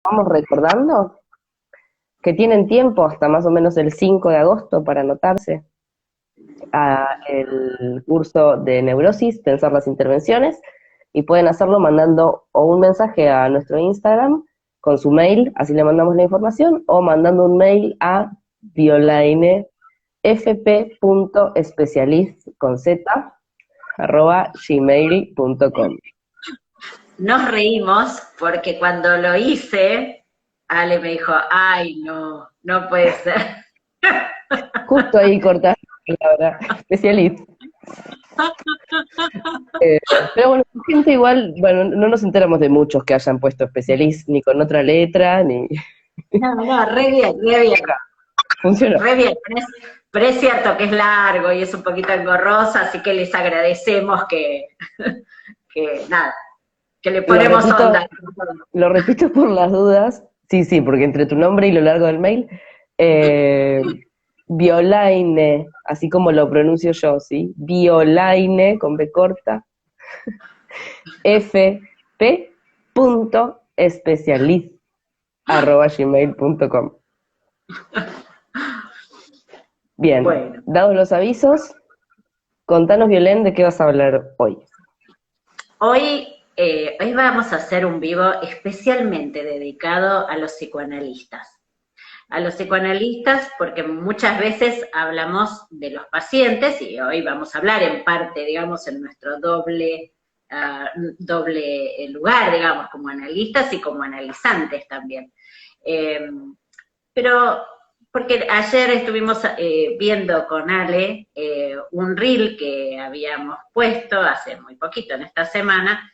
vamos recordando que tienen tiempo hasta más o menos el 5 de agosto para anotarse a el curso de neurosis, pensar las intervenciones, y pueden hacerlo mandando o un mensaje a nuestro Instagram con su mail, así le mandamos la información, o mandando un mail a violainefp.specialist@gmail.com. Nos reímos porque cuando lo hice, Ale me dijo, ay, no, no puede ser. Justo ahí cortas la palabra especialista. Pero bueno, gente igual, bueno, no nos enteramos de muchos que hayan puesto especialista, ni con otra letra, ni No, no, re bien, re bien, funcionó. re bien. Pero es cierto que es largo y es un poquito engorroso, así que les agradecemos que nada, que le Lo ponemos repito, onda. lo repito por las dudas. Sí, sí, porque entre tu nombre y lo largo del mail, eh, Violaine, así como lo pronuncio yo, ¿sí? Violaine con B corta, fp.specialist@gmail.com. Bien, Bueno, dados los avisos, contanos, Violén, de qué vas a hablar hoy. hoy vamos a hacer un vivo especialmente dedicado a los psicoanalistas. A los psicoanalistas porque muchas veces hablamos de los pacientes y hoy vamos a hablar en parte, digamos, en nuestro doble lugar, digamos, como analistas y como analizantes también. Eh, pero porque ayer estuvimos viendo con Ale un reel que habíamos puesto hace muy poquito, en esta semana,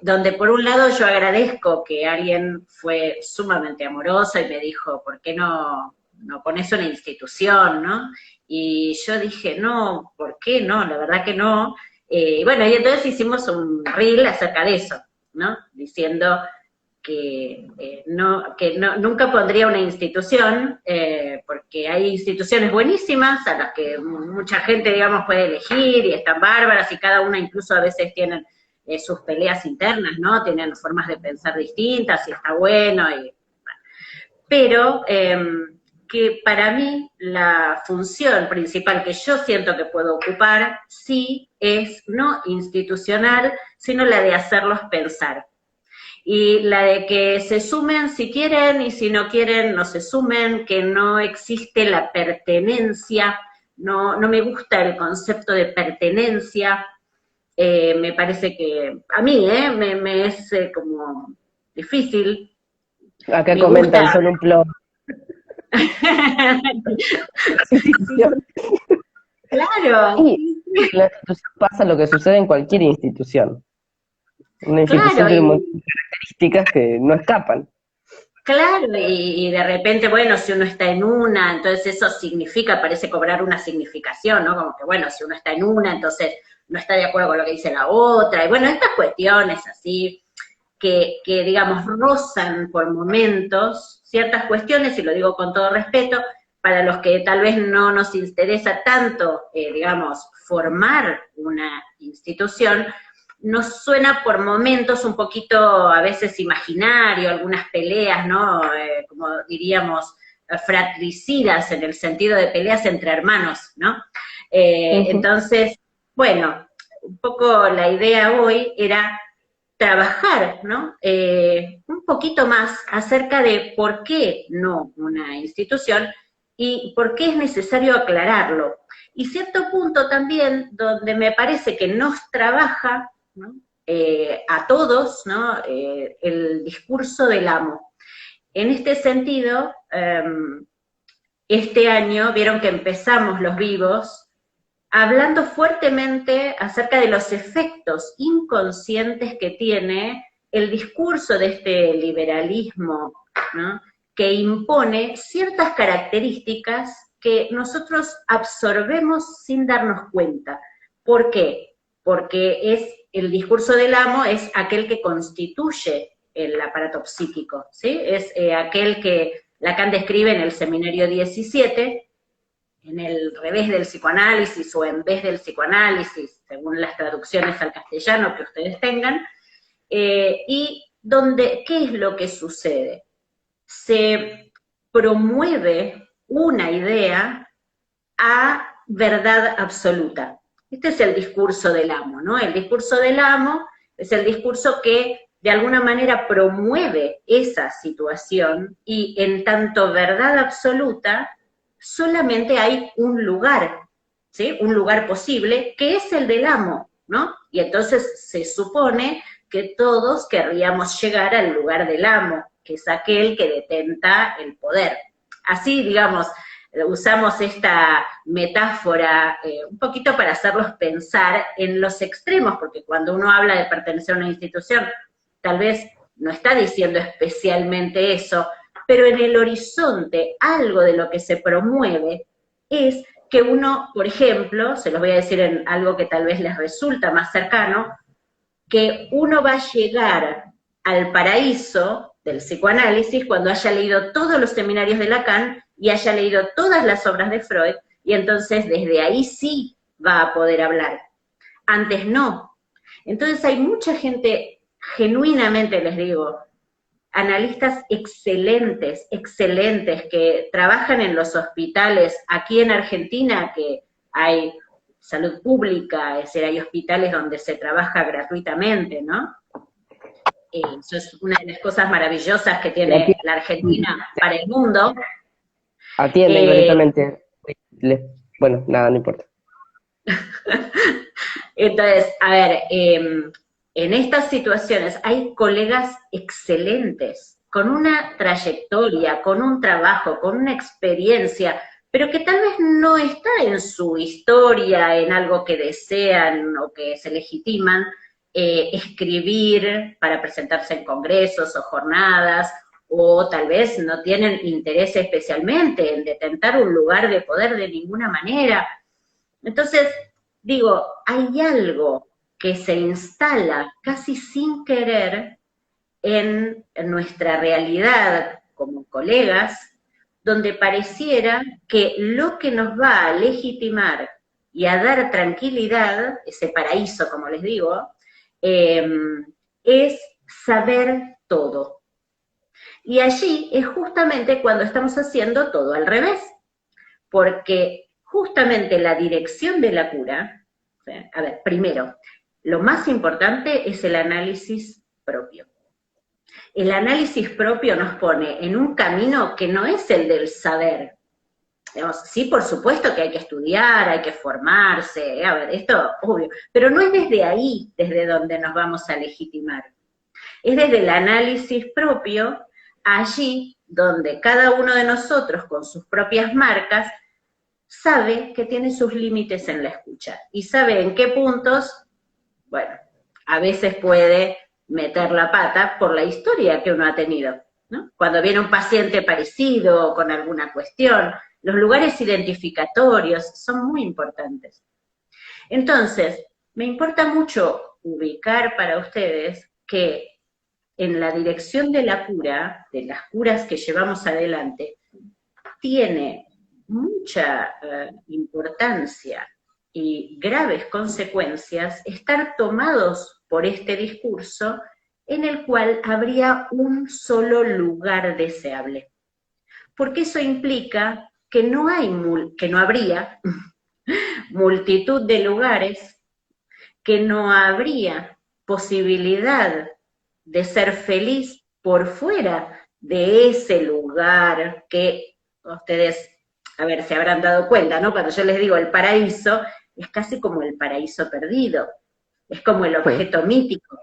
donde por un lado yo agradezco que alguien fue sumamente amoroso y me dijo, ¿por qué no pones una institución, no? Y yo dije, no, ¿por qué no? La verdad que no. Bueno, y entonces hicimos un reel acerca de eso, ¿no? Diciendo que nunca pondría una institución, porque hay instituciones buenísimas a las que mucha gente, digamos, puede elegir y están bárbaras y cada una incluso a veces tienen sus peleas internas, ¿no? Tienen formas de pensar distintas y está bueno. Pero que para mí la función principal que yo siento que puedo ocupar sí es no institucional, sino la de hacerlos pensar. Y la de que se sumen si quieren y si no quieren no se sumen, que no existe la pertenencia, no me gusta el concepto de pertenencia, me parece que a mí me es como difícil, Acá me comentan, gusta. son un plomo. Claro, Y en la institución pasa lo que sucede en cualquier institución. Una institución claro, tiene un montón de características que no escapan. claro, y de repente, bueno, si uno está en una, entonces eso significa, parece cobrar una significación, ¿no? Como que, bueno, si uno está en una, entonces no está de acuerdo con lo que dice la otra, y bueno, estas cuestiones así, que digamos, rozan por momentos ciertas cuestiones, y lo digo con todo respeto, para los que tal vez no nos interesa tanto, digamos, formar una institución, nos suena por momentos un poquito a veces imaginario, algunas peleas, ¿no? Como diríamos, fratricidas en el sentido de peleas entre hermanos, ¿no? Ujú. Entonces, bueno, un poco la idea hoy era trabajar, ¿no? Un poquito más acerca de por qué no una institución y por qué es necesario aclararlo. Y cierto punto también donde me parece que nos trabaja, ¿no? A todos, ¿no? El discurso del amo. En este sentido, este año vieron que empezamos los vivos hablando fuertemente acerca de los efectos inconscientes que tiene el discurso de este liberalismo, ¿no? Que impone ciertas características que nosotros absorbemos sin darnos cuenta. ¿Por qué? Porque es el discurso del amo es aquel que constituye el aparato psíquico, ¿sí? Es aquel que Lacan describe en el Seminario 17, en el revés del psicoanálisis o en vez del psicoanálisis, según las traducciones al castellano que ustedes tengan, y donde, ¿qué es lo que sucede? Se promueve una idea a verdad absoluta. Este es el discurso del amo, ¿no? El discurso del amo es el discurso que de alguna manera promueve esa situación y en tanto verdad absoluta, solamente hay un lugar, ¿sí? Un lugar posible, que es el del amo, ¿no? Y entonces se supone que todos querríamos llegar al lugar del amo, que es aquel que detenta el poder. Así, digamos, usamos esta metáfora un poquito para hacerlos pensar en los extremos, porque cuando uno habla de pertenecer a una institución, tal vez no está diciendo especialmente eso, pero en el horizonte algo de lo que se promueve es que uno, por ejemplo, se los voy a decir en algo que tal vez les resulta más cercano, que uno va a llegar al paraíso del psicoanálisis cuando haya leído todos los seminarios de Lacan y haya leído todas las obras de Freud, y entonces desde ahí sí va a poder hablar. Antes no. Entonces hay mucha gente, genuinamente les digo, analistas excelentes, excelentes, que trabajan en los hospitales aquí en Argentina, que hay salud pública, es decir, hay hospitales donde se trabaja gratuitamente, ¿no? Eso es una de las cosas maravillosas que tiene la Argentina para el mundo. Atienden Eh, gratuitamente. Bueno, nada, no importa. entonces, a ver, en estas situaciones hay colegas excelentes, con una trayectoria, con un trabajo, con una experiencia, pero que tal vez no está en su historia, en algo que desean o que se legitiman, escribir para presentarse en congresos o jornadas, o tal vez no tienen interés especialmente en detentar un lugar de poder de ninguna manera. Entonces, digo, hay algo que se instala casi sin querer en nuestra realidad como colegas, donde pareciera que lo que nos va a legitimar y a dar tranquilidad, ese paraíso, como les digo, eh, es saber todo. Y allí es justamente cuando estamos haciendo todo al revés, porque justamente la dirección de la cura, o sea, a ver, primero, lo más importante es el análisis propio. El análisis propio nos pone en un camino que no es el del saber. Digamos, sí, por supuesto que hay que estudiar, hay que formarse, a ver, esto obvio, pero no es desde ahí desde donde nos vamos a legitimar. Es desde el análisis propio, allí donde cada uno de nosotros con sus propias marcas sabe que tiene sus límites en la escucha y sabe en qué puntos, bueno, a veces puede meter la pata por la historia que uno ha tenido, ¿no? Cuando viene un paciente parecido o con alguna cuestión, los lugares identificatorios son muy importantes. Entonces, me importa mucho ubicar para ustedes que en la dirección de la cura, de las curas que llevamos adelante, tiene mucha importancia y graves consecuencias estar tomados por este discurso en el cual habría un solo lugar deseable. Porque eso implica que no habría multitud de lugares, que no habría posibilidad de ser feliz por fuera de ese lugar que ustedes, a ver, se habrán dado cuenta, ¿no? Cuando yo les digo el paraíso, es casi como el paraíso perdido, es como el objeto mítico,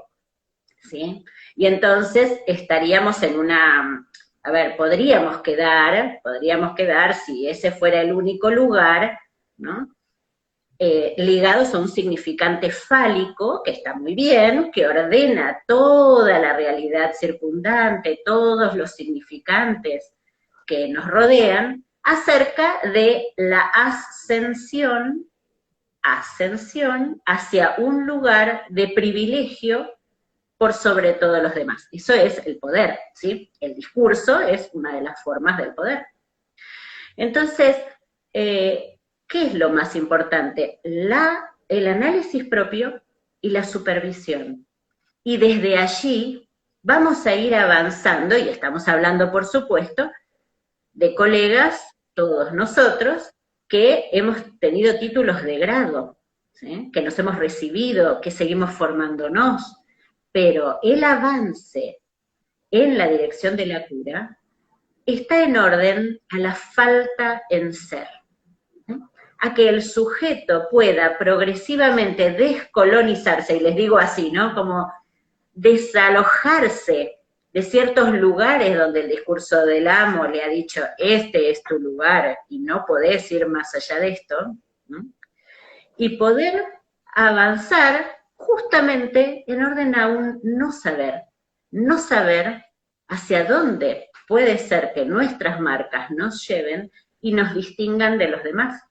¿sí? Y entonces estaríamos en una, a ver, podríamos quedar, si ese fuera el único lugar, ¿no? Ligados a un significante fálico, que está muy bien, que ordena toda la realidad circundante, todos los significantes que nos rodean, acerca de la ascensión hacia un lugar de privilegio por sobre todos los demás. Eso es el poder, ¿sí? El discurso es una de las formas del poder. Entonces, ¿qué es lo más importante? El análisis propio y la supervisión. Y desde allí vamos a ir avanzando, y estamos hablando, por supuesto, de colegas, todos nosotros, que hemos tenido títulos de grado, ¿sí? Que nos hemos recibido, que seguimos formándonos, pero el avance en la dirección de la cura está en orden a la falta en ser, ¿sí? A que el sujeto pueda progresivamente descolonizarse, y les digo así, ¿no? Como desalojarse de ciertos lugares donde el discurso del amo le ha dicho, este es tu lugar y no podés ir más allá de esto, ¿no? Y poder avanzar justamente en orden a un no saber hacia dónde puede ser que nuestras marcas nos lleven y nos distingan de los demás.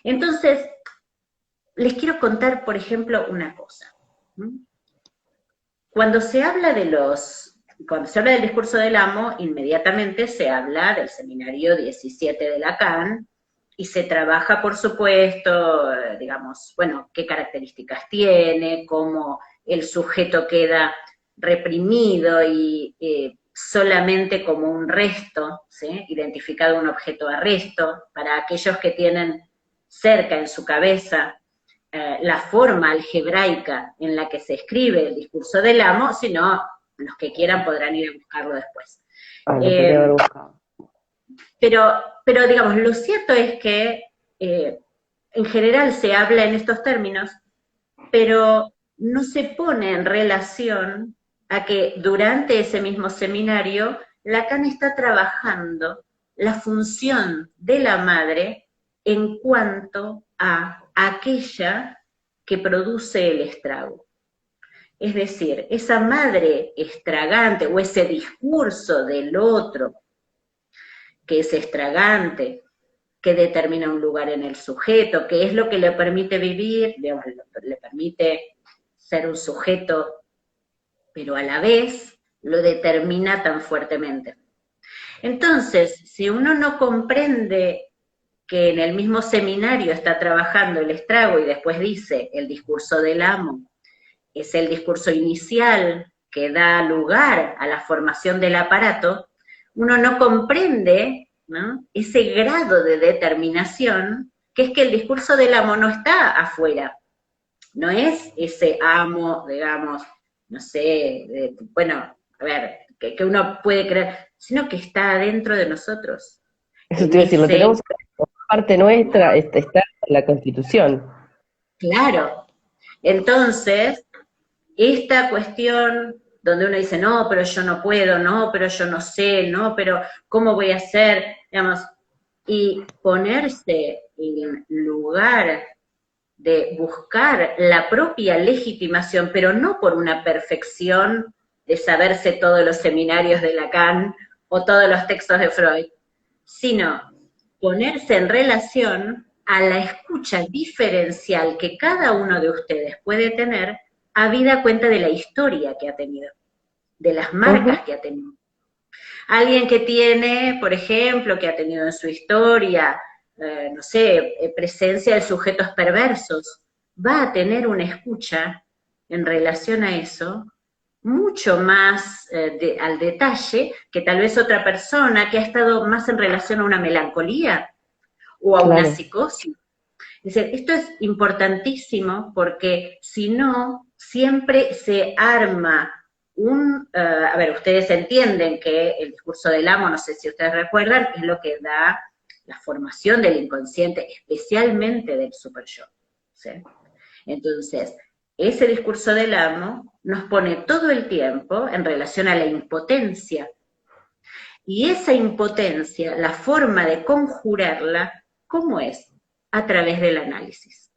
Entonces, les quiero contar, por ejemplo, una cosa. Cuando se habla del discurso del amo, inmediatamente se habla del seminario 17 de Lacan, y se trabaja, por supuesto, digamos, bueno, qué características tiene, cómo el sujeto queda reprimido y solamente como un resto, ¿sí? Identificado un objeto a resto, para aquellos que tienen cerca en su cabeza la forma algebraica en la que se escribe el discurso del amo, sino los que quieran podrán ir a buscarlo después. Lo podría haber buscado. Pero digamos, lo cierto es que en general se habla en estos términos, pero no se pone en relación a que durante ese mismo seminario Lacan está trabajando la función de la madre en cuanto a aquella que produce el estrago. Es decir, esa madre estragante o ese discurso del otro que es estragante, que determina un lugar en el sujeto, que es lo que le permite vivir, digamos, le permite ser un sujeto, pero a la vez lo determina tan fuertemente. Entonces, si uno no comprende que en el mismo seminario está trabajando el estrago y después dice el discurso del amo, es el discurso inicial que da lugar a la formación del aparato, uno no comprende, ¿no?, ese grado de determinación, que es que el discurso del amo no está afuera, no es ese amo, digamos, no sé, bueno, a ver, que uno puede creer, sino que está adentro de nosotros. Eso te iba a decir, lo tenemos como parte nuestra, está en la Constitución. Claro. Entonces, esta cuestión donde uno dice, no, pero yo no puedo, no, pero yo no sé, no, pero ¿cómo voy a hacer? Digamos, y ponerse en lugar de buscar la propia legitimación, pero no por una perfección de saberse todos los seminarios de Lacan o todos los textos de Freud, sino ponerse en relación a la escucha diferencial que cada uno de ustedes puede tener, habida cuenta de la historia que ha tenido, de las marcas que ha tenido. Alguien que tiene, por ejemplo, que ha tenido en su historia, no sé, presencia de sujetos perversos, va a tener una escucha en relación a eso mucho más al detalle que tal vez otra persona que ha estado más en relación a una melancolía o a una psicosis. Es decir, esto es importantísimo porque si no, siempre se arma a ver, ustedes entienden que el discurso del amo, no sé si ustedes recuerdan, es lo que da la formación del inconsciente, especialmente del super yo, ¿sí? Entonces, ese discurso del amo nos pone todo el tiempo en relación a la impotencia. Y esa impotencia, la forma de conjurarla, ¿cómo es? A través del análisis.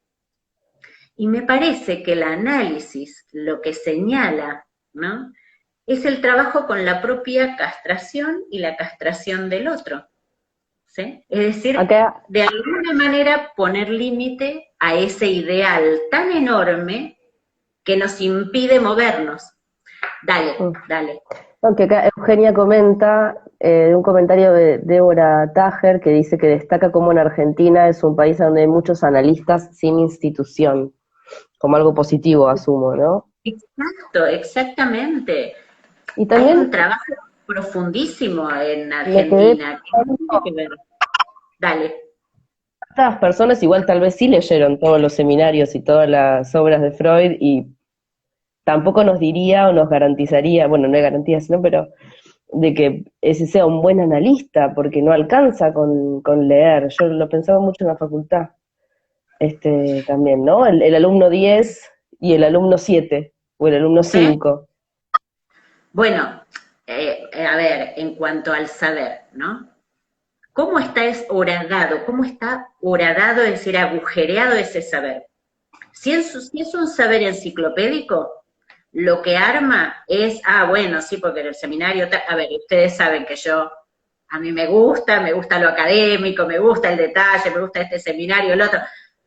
Y me parece que el análisis lo que señala, ¿no?, es el trabajo con la propia castración y la castración del otro, ¿sí? Es decir, acá, de alguna manera poner límite a ese ideal tan enorme que nos impide movernos. Dale, dale. Aunque acá Eugenia comenta, un comentario de Débora Tajer, que dice que destaca cómo en Argentina es un país donde hay muchos analistas sin institución, como algo positivo, asumo, ¿no? Exacto, exactamente. Y Hay un también trabajo profundísimo en me quedé Argentina que tiene que ver. Dale. estas personas igual tal vez sí leyeron todos los seminarios y todas las obras de Freud y tampoco nos diría o nos garantizaría, bueno, no hay garantías, ¿no? Pero de que ese sea un buen analista, porque no alcanza con leer. Yo lo pensaba mucho en la facultad, también, ¿no? El alumno 10 y el alumno 7 o el alumno ¿Eh? 5. Bueno, a ver, en cuanto al saber, ¿no? ¿Cómo está horadado? ¿Cómo está horadado, es decir, agujereado ese saber? Si es un saber enciclopédico, lo que arma es, bueno, sí, porque en el seminario, a ver, ustedes saben que a mí me gusta lo académico, me gusta el detalle, me gusta este seminario, el otro,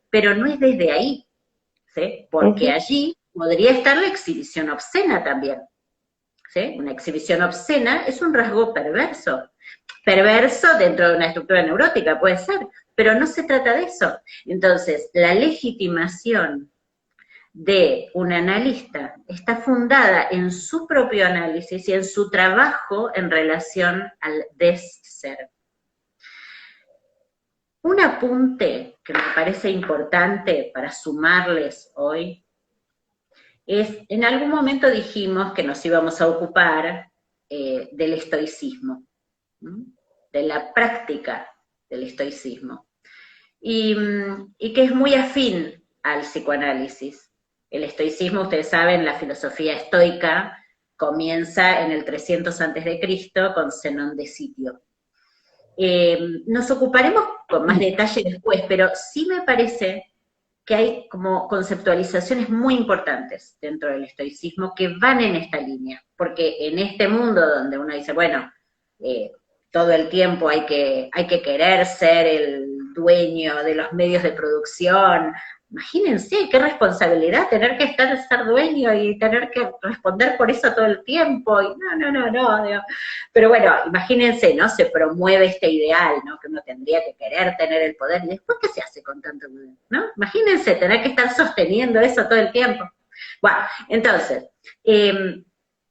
pero no es desde ahí, ¿sí? Porque Ujú. allí podría estar la exhibición obscena también, ¿sí? Una exhibición obscena es un rasgo perverso dentro de una estructura neurótica, puede ser, pero no se trata de eso. Entonces, la legitimación de un analista está fundada en su propio análisis y en su trabajo en relación al desser. Un apunte que me parece importante para sumarles hoy es, en algún momento dijimos que nos íbamos a ocupar del estoicismo, ¿no? De la práctica del estoicismo, y que es muy afín al psicoanálisis. El estoicismo, ustedes saben, la filosofía estoica comienza en el 300 a.C. con Zenón de Sitio. Nos ocuparemos con más detalle después, pero sí me parece que hay como conceptualizaciones muy importantes dentro del estoicismo que van en esta línea, porque en este mundo donde uno dice, bueno, eh, todo el tiempo hay que querer ser el dueño de los medios de producción. Imagínense qué responsabilidad tener que ser dueño y tener que responder por eso todo el tiempo. Y no. Digo. Pero bueno, imagínense, ¿no? Se promueve este ideal, ¿no? Que uno tendría que querer tener el poder. ¿Y después qué se hace con tanto poder? ¿No? Imagínense tener que estar sosteniendo eso todo el tiempo. Bueno, entonces,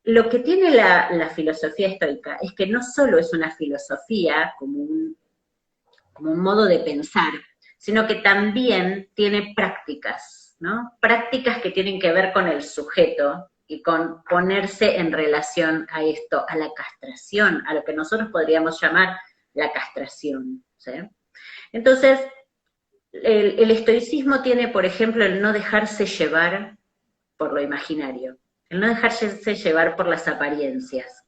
lo que tiene la filosofía estoica es que no solo es una filosofía como un modo de pensar, sino que también tiene prácticas, ¿no? Prácticas que tienen que ver con el sujeto y con ponerse en relación a esto, a la castración, a lo que nosotros podríamos llamar la castración, ¿sí? Entonces, el estoicismo tiene, por ejemplo, el no dejarse llevar por lo imaginario, el no dejarse llevar por las apariencias,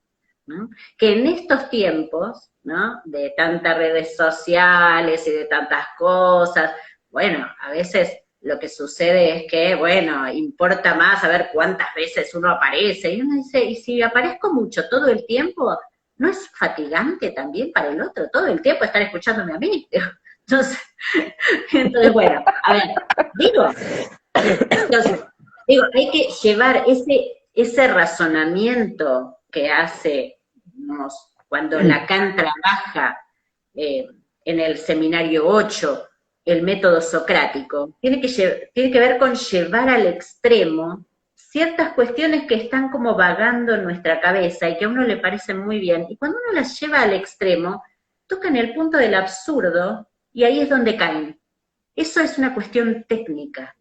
¿no? Que en estos tiempos, ¿no? De tantas redes sociales y de tantas cosas, bueno, a veces lo que sucede es que, bueno, importa más saber cuántas veces uno aparece, y uno dice, y si aparezco mucho todo el tiempo, ¿no es fatigante también para el otro todo el tiempo estar escuchándome a mí? Entonces, entonces bueno, a ver, digo, entonces, digo, hay que llevar ese razonamiento que hace, digamos, cuando Lacan trabaja eh, en el seminario 8 el método socrático, tiene que ver con llevar al extremo ciertas cuestiones que están como vagando en nuestra cabeza y que a uno le parecen muy bien, y cuando uno las lleva al extremo, tocan el punto del absurdo y ahí es donde caen. Eso es una cuestión técnica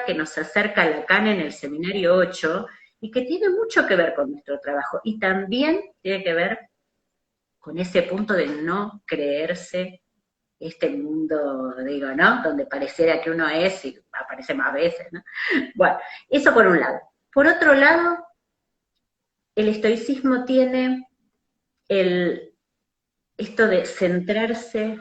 que nos acerca a Lacan en el seminario 8 y que tiene mucho que ver con nuestro trabajo y también tiene que ver con ese punto de no creerse este mundo, digo, ¿no? Donde pareciera que uno es y aparece más veces, ¿no? Bueno, eso por un lado. Por otro lado, el estoicismo tiene esto de centrarse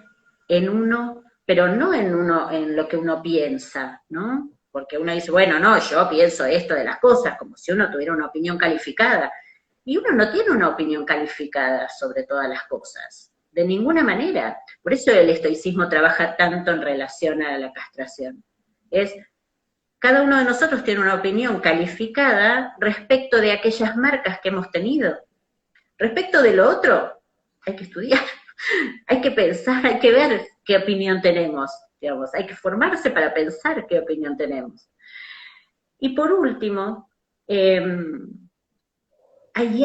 en uno, pero no en uno, en lo que uno piensa, ¿no? Porque uno dice, bueno, no, yo pienso esto de las cosas, como si uno tuviera una opinión calificada. Y uno no tiene una opinión calificada sobre todas las cosas, de ninguna manera. Por eso el estoicismo trabaja tanto en relación a la castración. Cada uno de nosotros tiene una opinión calificada respecto de aquellas marcas que hemos tenido. Respecto de lo otro, hay que estudiar, hay que pensar, hay que ver qué opinión tenemos, digamos, hay que formarse para pensar qué opinión tenemos. Y por último, hay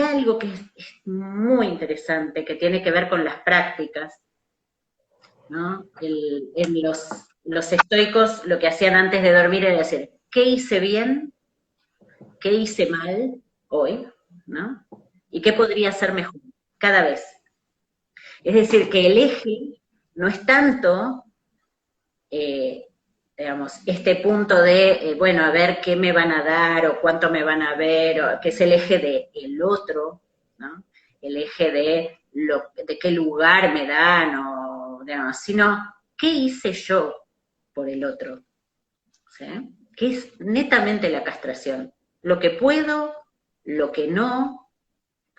algo que es muy interesante, que tiene que ver con las prácticas, ¿no? En los estoicos lo que hacían antes de dormir era decir, ¿qué hice bien? ¿Qué hice mal hoy? ¿No? ¿Y qué podría ser mejor? Cada vez. Es decir, que el eje no es tanto, eh, digamos, este punto de, bueno, a ver qué me van a dar o cuánto me van a ver, o, que es el eje del otro, ¿no? El eje de qué lugar me dan, o, digamos, sino qué hice yo por el otro, ¿sí? Que es netamente la castración. Lo que puedo, lo que no,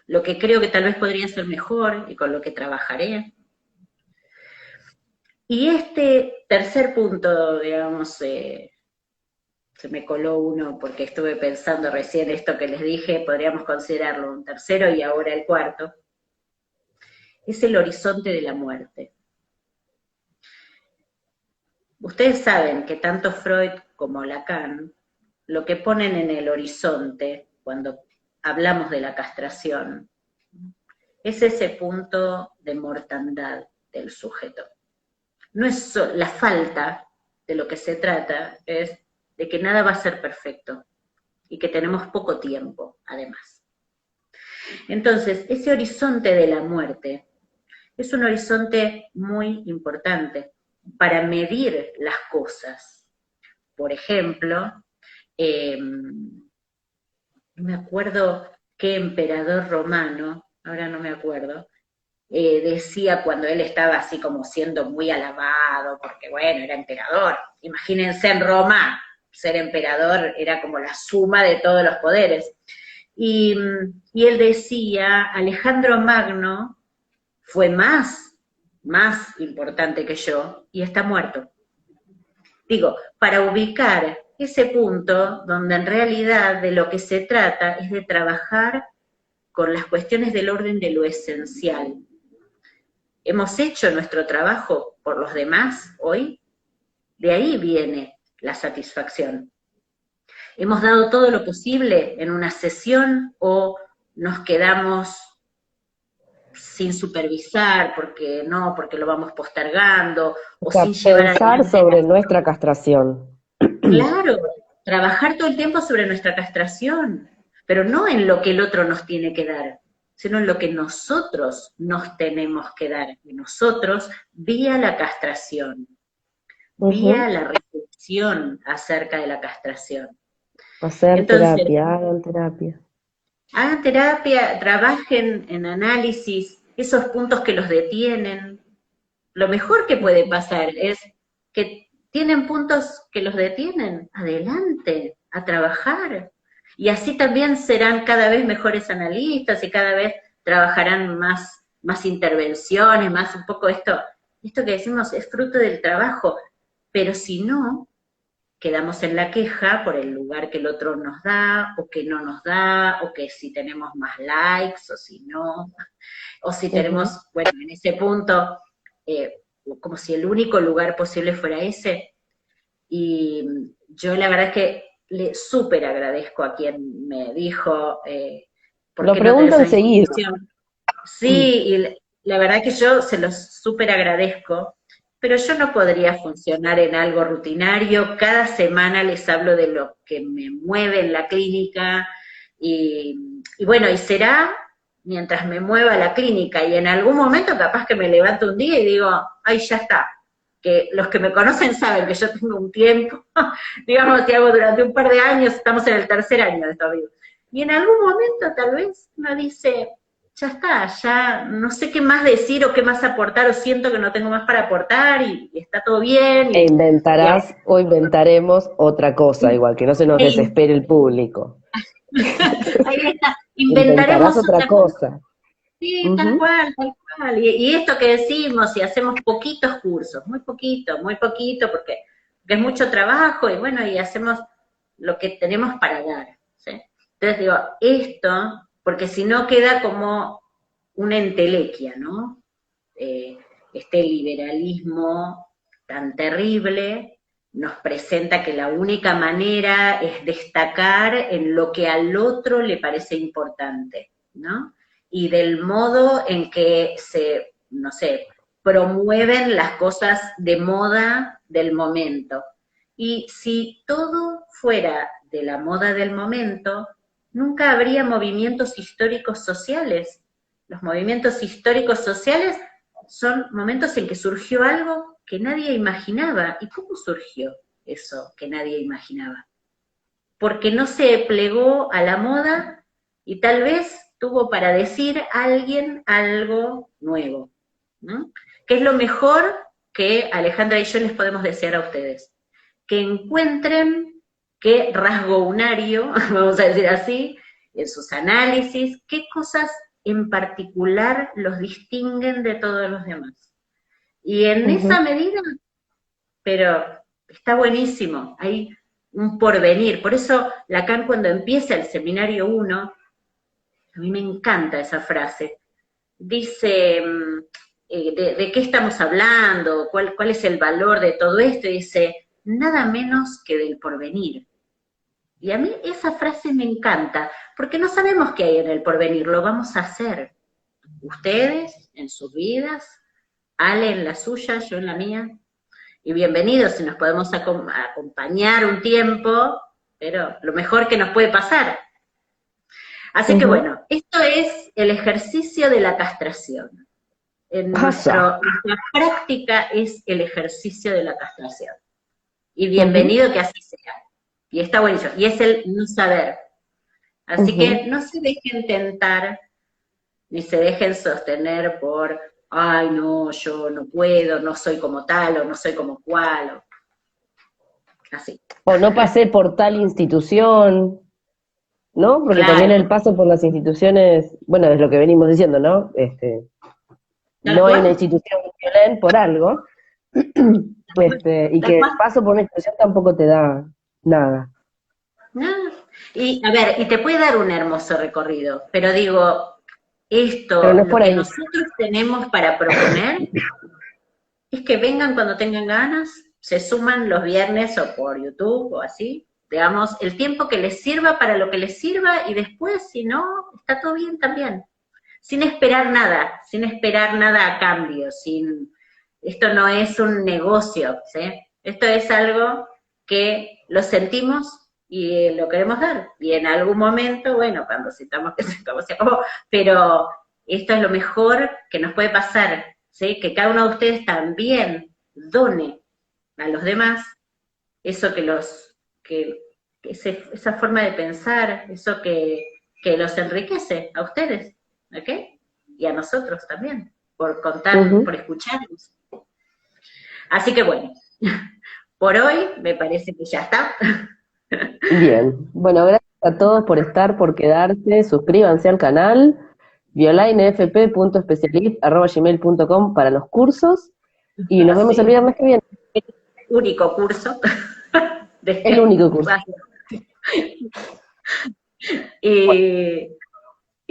lo que creo que tal vez podría ser mejor y con lo que trabajaré. Y este tercer punto, digamos, se me coló uno porque estuve pensando recién esto que les dije, podríamos considerarlo un tercero y ahora el cuarto, es el horizonte de la muerte. Ustedes saben que tanto Freud como Lacan lo que ponen en el horizonte cuando hablamos de la castración es ese punto de mortandad del sujeto. No es la falta de lo que se trata, es de que nada va a ser perfecto y que tenemos poco tiempo, además. Entonces, ese horizonte de la muerte es un horizonte muy importante para medir las cosas. Por ejemplo, no me acuerdo qué emperador romano, ahora no me acuerdo, decía cuando él estaba así como siendo muy alabado, porque bueno, era emperador. Imagínense en Roma, ser emperador era como la suma de todos los poderes. Y él decía, Alejandro Magno fue más importante que yo y está muerto. Digo, para ubicar ese punto donde en realidad de lo que se trata es de trabajar con las cuestiones del orden de lo esencial. ¿Hemos hecho nuestro trabajo por los demás hoy? De ahí viene la satisfacción. ¿Hemos dado todo lo posible en una sesión o nos quedamos sin supervisar porque lo vamos postergando O o sea, sin llevar pensar adelante sobre las... nuestra castración. Claro, trabajar todo el tiempo sobre nuestra castración, pero no en lo que el otro nos tiene que dar, sino en lo que nosotros nos tenemos que dar, y nosotros vía la castración, vía Ujú. la reflexión acerca de la castración. Hacer Entonces, terapia, hagan terapia. hagan terapia, trabajen en análisis, esos puntos que los detienen. Lo mejor que puede pasar es que tienen puntos que los detienen, adelante, a trabajar. Y así también serán cada vez mejores analistas y cada vez trabajarán más intervenciones, más un poco esto que decimos es fruto del trabajo. Pero si no, quedamos en la queja por el lugar que el otro nos da, o que no nos da, o que si tenemos más likes, o si no, o si Ujú. tenemos, bueno, en ese punto, como si el único lugar posible fuera ese. Y yo la verdad es que le súper agradezco a quien me dijo, ¿por Lo qué no pregunto tenés una enseguida. institución? Sí, y la verdad que yo se los súper agradezco, pero yo no podría funcionar en algo rutinario. Cada semana les hablo de lo que me mueve en la clínica y bueno, y será mientras me mueva la clínica y en algún momento capaz que me levanto un día y digo, ay, ya está. Que los que me conocen saben que yo tengo un tiempo, digamos que hago durante un par de años, estamos en el tercer año de esto, vivo. Y en algún momento tal vez uno dice, ya está, ya no sé qué más decir o qué más aportar, o siento que no tengo más para aportar y está todo bien. E Y inventarás o inventaremos otra cosa, igual que no se nos ahí, desespere el público. ahí está, Inventarás inventaremos otra otra cosa. cosa. Sí, tal Ujú. cual, tal cual. Y esto que decimos, si hacemos poquitos cursos, muy poquito, porque es mucho trabajo y bueno, y hacemos lo que tenemos para dar. ¿Sí? Entonces digo, esto, porque si no queda como una entelequia, ¿no? Eh, este liberalismo tan terrible nos presenta que la única manera es destacar en lo que al otro le parece importante, ¿no? Y del modo en que se, no sé, promueven las cosas de moda del momento. Y si todo fuera de la moda del momento, nunca habría movimientos históricos sociales. Los movimientos históricos sociales son momentos en que surgió algo que nadie imaginaba. ¿Y cómo surgió eso que nadie imaginaba? Porque no se plegó a la moda y tal vez tuvo para decir a alguien algo nuevo, ¿no? ¿Qué es lo mejor que Alejandra y yo les podemos desear a ustedes? Que encuentren qué rasgo unario, vamos a decir así, en sus análisis, qué cosas en particular los distinguen de todos los demás. Y en esa medida, pero está buenísimo, hay un porvenir. Por eso Lacan, cuando empieza el seminario 1, a mí me encanta esa frase, dice, ¿de qué estamos hablando? ¿Cuál es el valor de todo esto? Y dice, nada menos que del porvenir. Y a mí esa frase me encanta, porque no sabemos qué hay en el porvenir, lo vamos a hacer. Ustedes en sus vidas, Ale en la suya, yo en la mía, y bienvenidos si nos podemos acompañar un tiempo, pero lo mejor que nos puede pasar. Así que bueno, esto es el ejercicio de la castración. Nuestra práctica es el ejercicio de la castración. Y bienvenido que así sea. Y está buenísimo. Y es el no saber. Así que no se dejen tentar, ni se dejen sostener por, ay, no, yo no puedo, no soy como tal, o no soy como cual, o así. O no pasé por tal institución, ¿no? Porque también el paso por las instituciones, bueno, es lo que venimos diciendo, ¿no? No hay una institución violenta por algo, y que el paso por una institución tampoco te da nada. No. Y, a ver, y te puede dar un hermoso recorrido, pero digo, esto, pero no es lo por que ahí. nosotros tenemos para proponer, es que vengan cuando tengan ganas, se suman los viernes o por YouTube o así, digamos, el tiempo que les sirva para lo que les sirva y después, si no, está todo bien también. Sin esperar nada a cambio, esto no es un negocio, ¿sí? Esto es algo que lo sentimos y lo queremos dar. Y en algún momento, bueno, cuando sintamos que se acabó, pero esto es lo mejor que nos puede pasar, ¿sí? Que cada uno de ustedes también done a los demás eso esa forma de pensar, eso que los enriquece a ustedes, ¿ok? Y a nosotros también, por contar, por escucharnos. Así que bueno, por hoy me parece que ya está. Bien, bueno, gracias a todos por estar, por quedarse, suscríbanse al canal, violainfp.specialist@gmail.com para los cursos, y nos vemos el viernes que viene. El único curso. El único curso. Y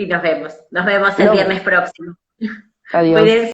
nos vemos el viernes próximo. Adiós. Cuídense.